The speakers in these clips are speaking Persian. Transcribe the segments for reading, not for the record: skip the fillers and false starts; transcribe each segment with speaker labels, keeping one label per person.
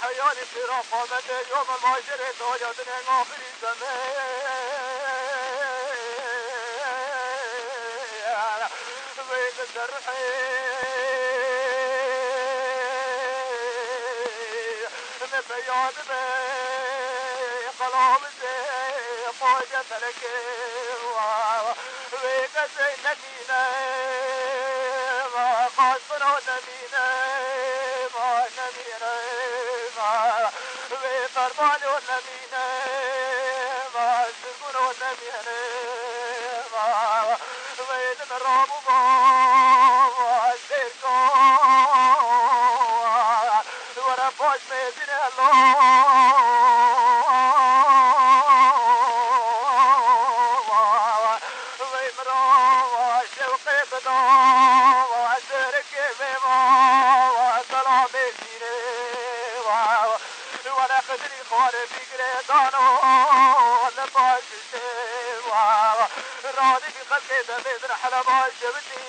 Speaker 1: حياني في رقبة يوم المعشرة وجدنا غافل الزمان بيت السرحي مفياد بي قلوب زي قوجة لكي بيت زينتينا ما قصنا نمينا ما نمينا بطربان ونمينا ما سكون ونمينا بيت الراب وما سيركو ورا فوش ميزين الله ويمرا شوقي بدا وسركي بما وسلامي سيني ولا قدري خارج بقريدانو لباش السيوا راضي في خلقي دميت رحلة باش بدي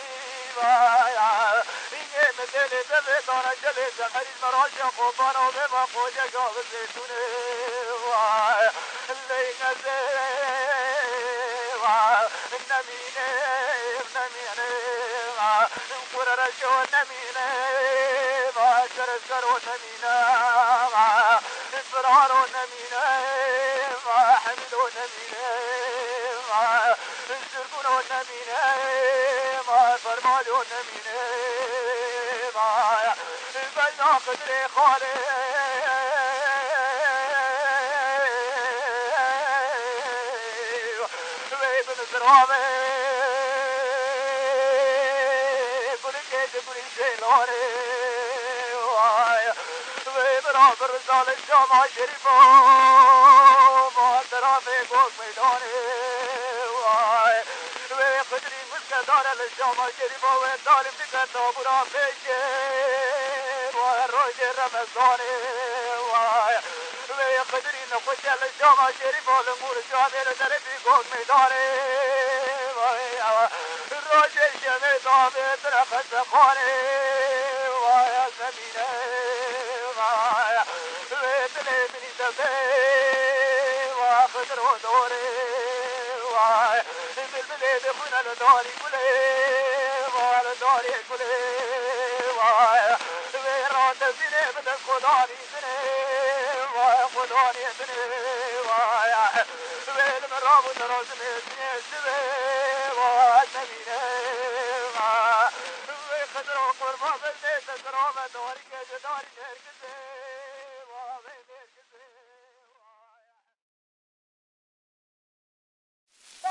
Speaker 1: إني مثلي دميت أنا جليت الحريز مراجع خوفانا وبما خوجة قابل زيتوني اللي نزيوا النميني النميني نقول رجو النميني ما شرسر النميني فرار ونمينا حمد ونمينا سرقون ونمينا فرمال ونمينا بين قدري خالي وابن زرامي كل جيد كل جيلاني برابر رسال الجامعة شريفة ما ترافي فوق ميداني وقدري مسكدار الجامعة شريفة وطالب تكتب برافي شير والروج الرمزاني وقدري نخش الجامعة شريفة الأمور جامعة ترفي فوق ميداني الروج الشميطة بترخص خاني ويا سمينة بيتلي بني دبي واخدر ودوري بالبلاد خونا لداري كلي والداري كلي ويرات زيني بدك خداني زيني وخداني زيني بالمراب ودرازني زيني زيني والنبيني ويخدر قربا بالبيت كرامة داري كجداري نركزي